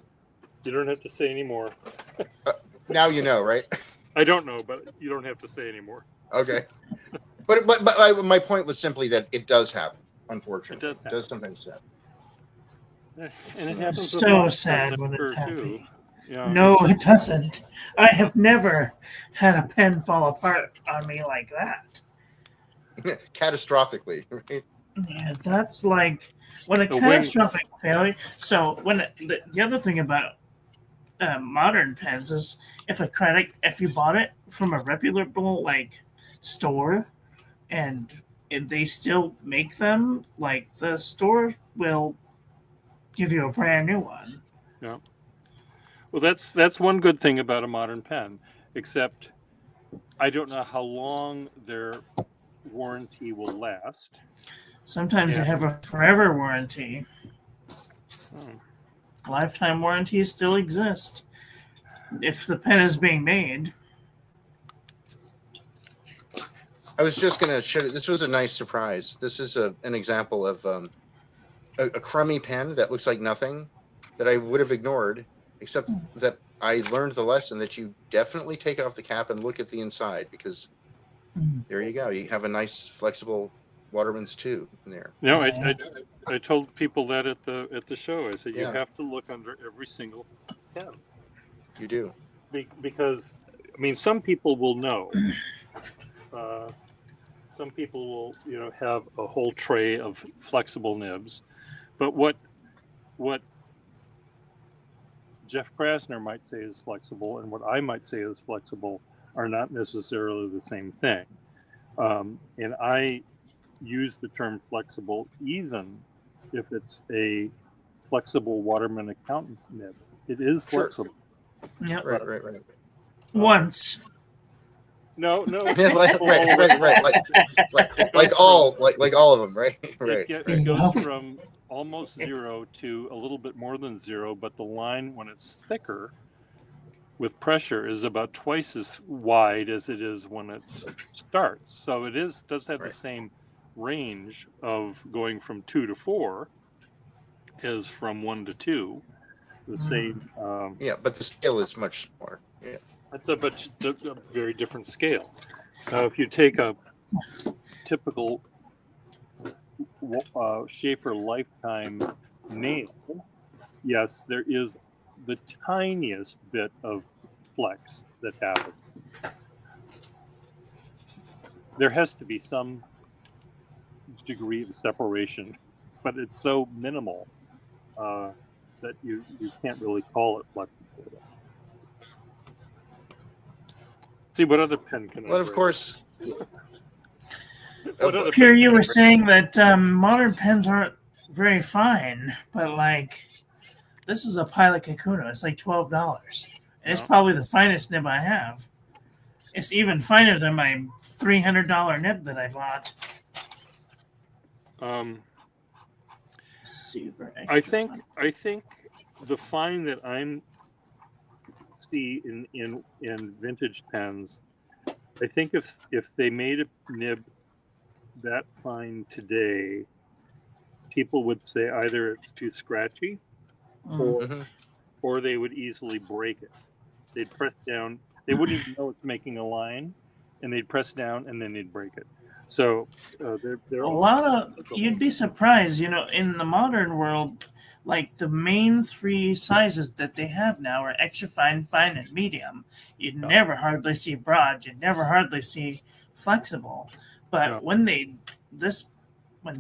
You don't have to say anymore. now you know, right? I don't know, but you don't have to say anymore. Okay, but my point was simply that it does happen. Unfortunately, It does sometimes happen. And it happens with So lots of sad pens, when I'm it sure, happens. too. Yeah. No, it doesn't. I have never had a pen fall apart on me like that. Catastrophically, right? Yeah, that's like when a The wing- catastrophic failure. So the other thing about modern pens is if you bought it from a reputable like store, and if they still make them, like the store will give you a brand new one. Well, that's one good thing about a modern pen, except I don't know how long their warranty will last. Sometimes Yeah. they have a forever warranty. Hmm. Lifetime warranties still exist if the pen is being made. I was just going to show you. This was a nice surprise. This is an example of a crummy pen that looks like nothing that I would have ignored, except that I learned the lesson that you definitely take off the cap and look at the inside, because there you go. You have a nice flexible Waterman's 2 in there. No, I told people that at the show. I said you Yeah. have to look under every single pen You do. because I mean some people will know. Some people will have a whole tray of flexible nibs, but what Jeff Krasner might say is flexible and what I might say is flexible are not necessarily the same thing. And I use the term flexible even if it's a flexible Waterman accountant nib. It is Sure. flexible. Yep. Right. Once. No. Yeah, right. Like all of them, right? Right. It goes from almost zero to a little bit more than zero, but the line when it's thicker with pressure is about twice as wide as it is when it starts. So it does have the same range of going from 2 to 4 as from 1 to 2. The same. Yeah, but the scale is much smaller. Yeah. That's a very different scale. Now, if you take a typical Schaefer Lifetime nail, yes, there is the tiniest bit of flex that happens. There has to be some degree of separation, but it's so minimal that you can't really call it flexible. See, what other pen can I Well, of bring? course. What other Here pen you can I were bring? saying that modern pens aren't very fine, but like This is a Pilot Kakuna. It's like $12, and it's Yeah. probably the finest nib I have. It's even finer than my $300 nib that I bought. Super extra. fun. I think the fine that I'm see in vintage pens, I think if they made a nib that fine today, people would say either it's too scratchy Mm. or they would easily break it. They'd press down, they wouldn't even know it's making a line, and they'd press down and then they'd break it. So they're A lot of you'd be surprised, in the modern world, like the main three sizes that they have now are extra fine, fine, and medium. You'd Yeah. never hardly see broad. You'd never hardly see flexible. But Yeah. when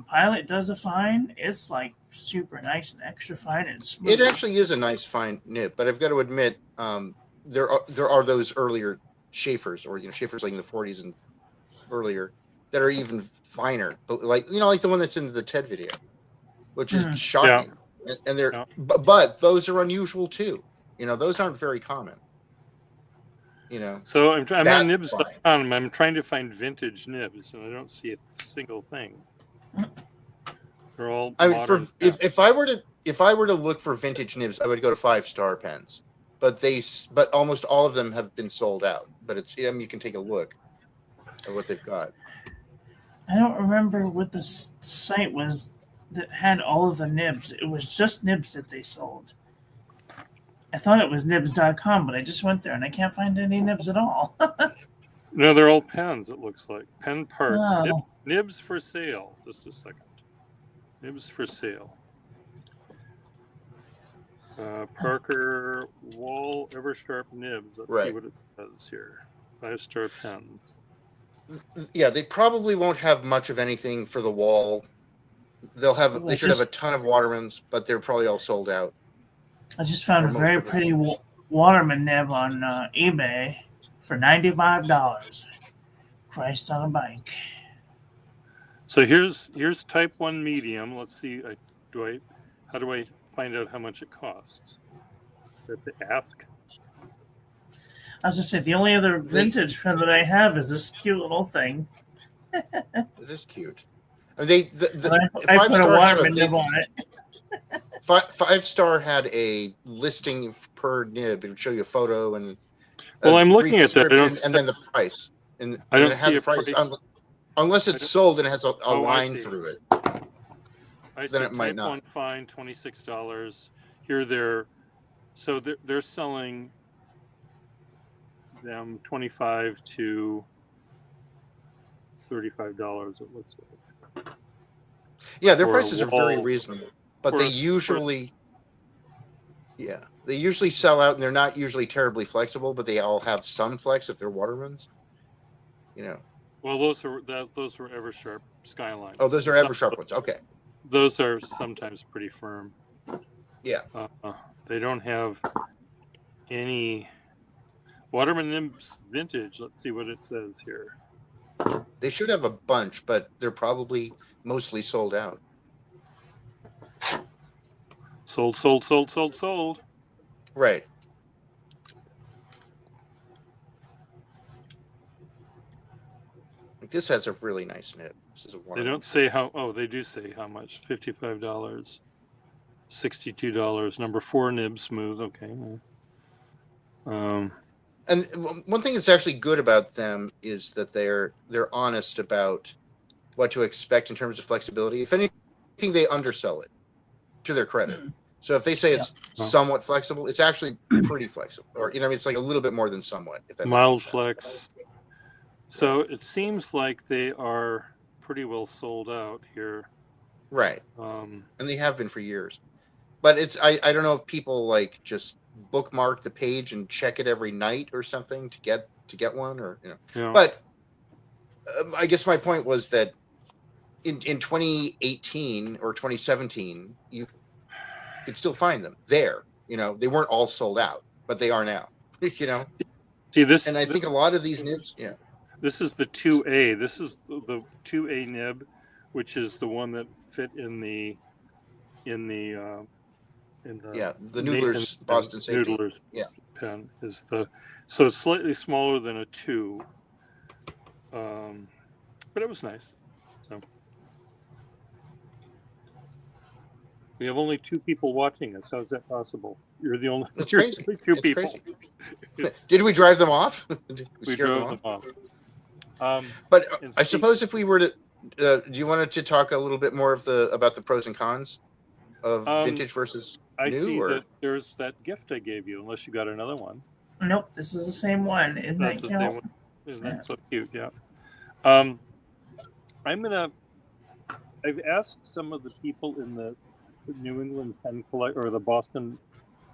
Pilot does a fine, it's like super nice and extra fine and smooth. It actually is a nice fine nib, but I've got to admit, there are those earlier Schaefers, or Schaefers like in the 40s and earlier, that are even finer, but like the one that's in the TED video, which is shocking. And they're but those are unusual too. Those aren't very common. So I'm That's on nibs.com. I'm trying to find vintage nibs, and I don't see a single thing. They're all modern. If I were to look for vintage nibs, I would go to 5-Star Pens, but almost all of them have been sold out. But you can take a look at what they've got. I don't remember what the site was that had all of the nibs. It was just nibs that they sold. I thought it was nibs.com, but I just went there and I can't find any nibs at all. No, they're all pens, it looks like. Pen parts. Wow. Nibs for sale. Just a second. Nibs for sale. Parker Wall Eversharp nibs. Let's see what it says here. 5-Star Pens. Yeah, they probably won't have much of anything for the wall. They should have a ton of Watermans, but they're probably all sold out. I just found a very pretty Waterman nib on eBay for $95. Christ on a bike. So here's type 1 medium. Let's see. How do I find out how much it costs? Do I have to ask? As I said, the only other vintage pen that I have is this cute little thing. It is cute. I put a Waterman nib on it. 5-Star had a listing per nib. It would show you a photo and I'm looking at that. And then the price. And I don't it has see a price. Unless it's sold and it has a line through it. I then see it might type not. 1 fine, $26. Here they're selling them $25 to $35. It looks like. Yeah, their prices are very reasonable, but they usually sell out, and they're not usually terribly flexible, but they all have some flex if they're Watermans. Well, those were Eversharp Skylines. Oh, those are Eversharp ones. Okay. Those are sometimes pretty firm. Yeah. They don't have any Waterman nibs vintage. Let's see what it says here. They should have a bunch, but they're probably mostly sold out. Sold. Right. This has a really nice nib. This is a They don't say how. Oh, they do say how much. $55, $62. Number 4 nib smooth. Okay. And one thing that's actually good about them is that they're honest about what to expect in terms of flexibility. If anything, they undersell it, to their credit. So if they say it's somewhat flexible, it's actually pretty flexible, or it's like a little bit more than somewhat. If that mild flex. So it seems like they are pretty well sold out here. Right. And they have been for years. But I don't know if people like just bookmark the page and check it every night or something to get one, or But I guess my point was that in 2018 or 2017 you could still find them there. They weren't all sold out, but they are now. See this, and I think a lot of these nibs, This is the 2A. This is the 2A nib, which is the one that fit in the in the Yeah, the Nathan Noodler's Boston Safety. Noodler's Yeah. pen is so it's slightly smaller than a 2, but it was nice. So we have only 2 people watching us. How is that possible? You're the only. It's You're crazy. the only 2 It's people. crazy. It's, Did we drive them off? Did we we scare them drove off? them off. But and I speak- suppose if we were to, do you want to talk a little bit more about the pros and cons of vintage versus I new? see Or that there's that gift I gave you. Unless you got another one. Nope, this is the same one. Isn't That's that the same count? one. Isn't Yeah. that so cute? Yeah. I've asked some of the people in the New England Pen Collect or the Boston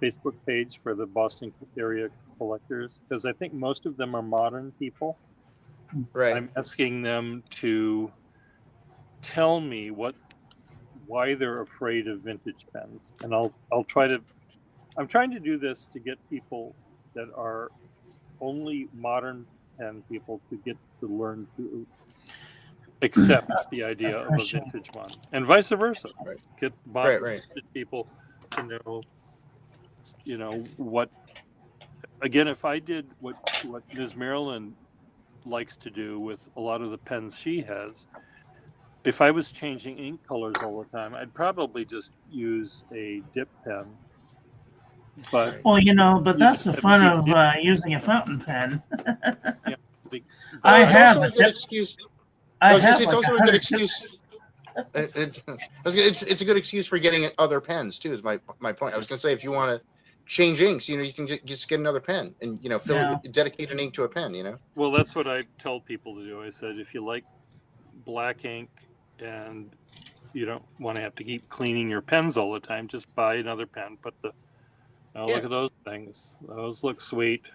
Facebook page for the Boston area collectors, because I think most of them are modern people. right? I'm asking them to tell me why they're afraid of vintage pens, and I'm trying to do this to get people that are only modern pen people to get to learn to accept the idea of a vintage one, and vice versa. Right. Get modern Right. people to know what. Again, if I did what Ms. Marilyn likes to do with a lot of the pens she has, if I was changing ink colors all the time, I'd probably just use a dip pen. But Well, but that's the Yeah, fun you of did- using a fountain pen. the- I It's have also a a good dip- excuse. I was gonna have say, it's like also a good 100 excuse. It's a good excuse for getting other pens too. Is my point. I was gonna say, if you want to change inks, you can just get another pen and dedicate an ink to a pen. Well, that's what I tell people to do. I said, if you like black ink and you don't want to have to keep cleaning your pens all the time, just buy another pen. Look at those things. Those look sweet.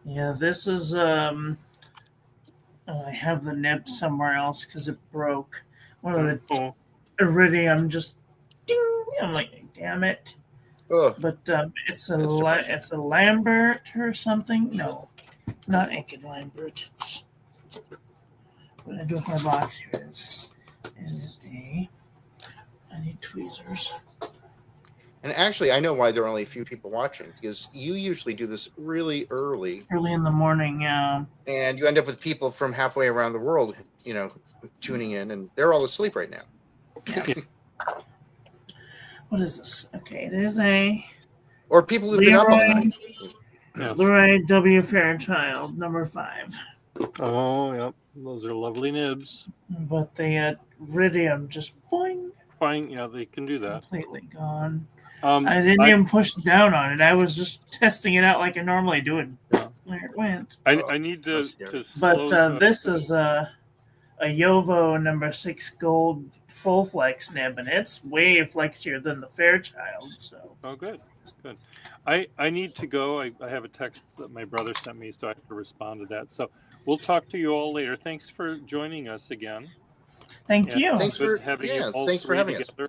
Yeah, this is I have the nib somewhere else because it broke. One of the Oh, iridium just ding. I'm like, damn it! Oh, But it's a That's depressing. it's a Lambert or something. No, not Aiken Lambert. It's what I do with my box here is it is a. I need tweezers. and actually, I know why there are only a few people watching, because you usually do this really early, Early in the morning. and you end up with people from halfway around the world, tuning in, and they're all asleep right now. What is this? Okay, it is a Or people who've been up all Leroy, night. yes. Leroy W. Fairchild, number 5. Oh, yep. Those are lovely nibs. But the iridium just boing, Fine. Yeah, they can do that. completely gone. I I didn't even push down on it. I was just testing it out like I normally do, and Yeah. there it went. I need to. That's scary. But slow- this is a Yovo number 6 gold full flex nib, and it's way flexier than the Fairchild. So Oh, good. I need to go. I have a text that my brother sent me, so I have to respond to that. So we'll talk to you all later. Thanks for joining us again. thank Yeah. you. Thanks Good for- having yeah, you all thanks for three having us. together.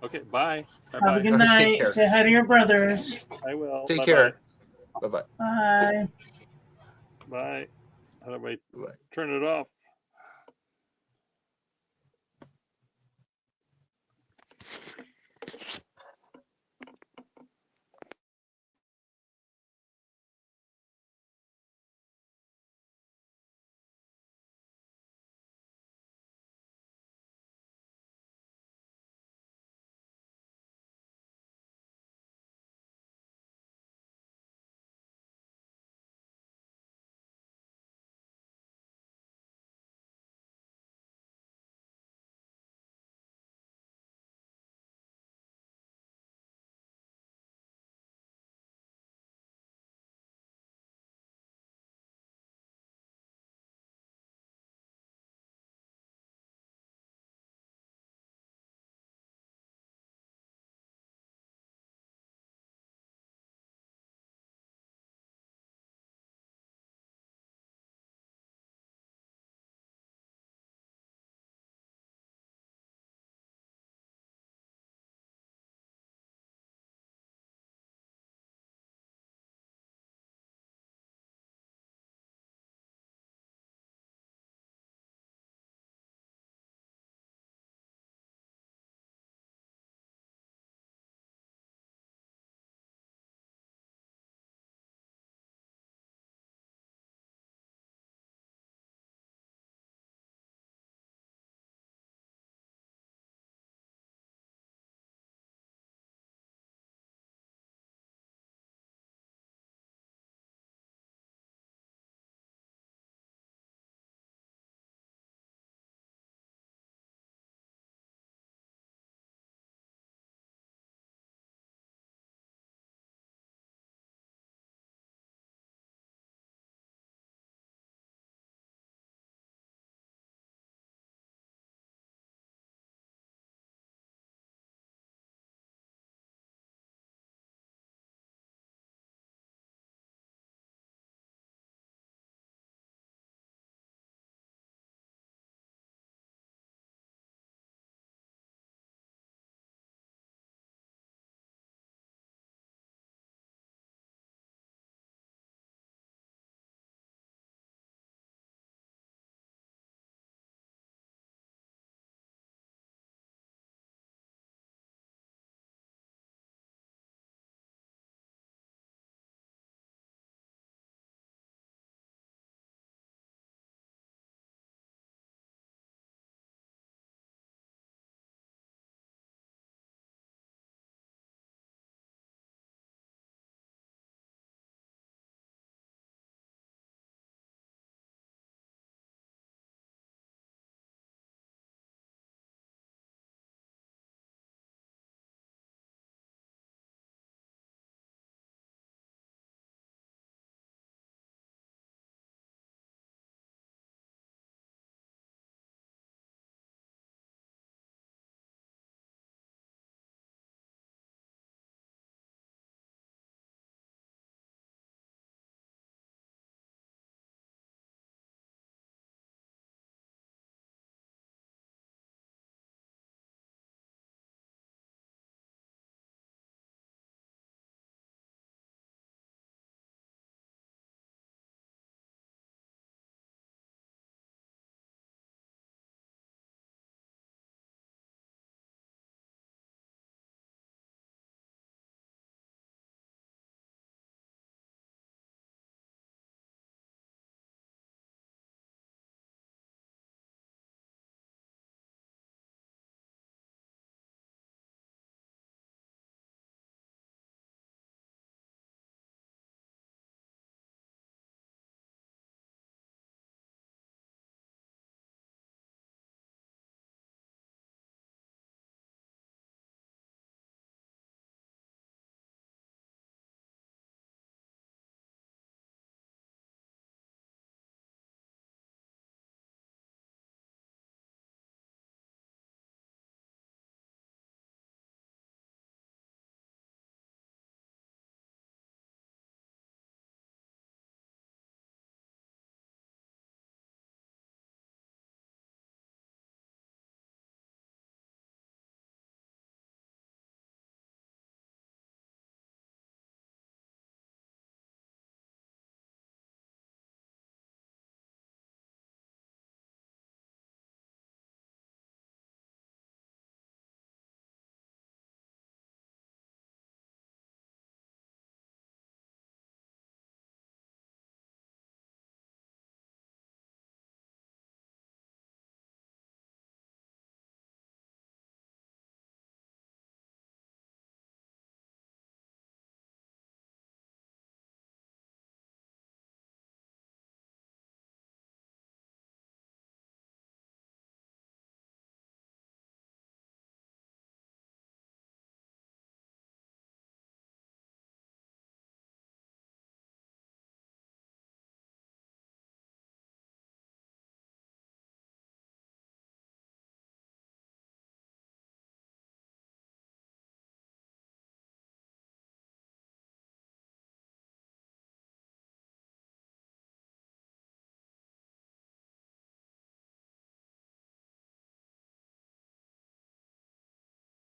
Okay, bye. Have a Bye-bye. good Okay, take night. care. Say hi to your brothers. I will. Take Bye-bye. care. Bye bye. Bye. Bye. How do I Bye. turn it off?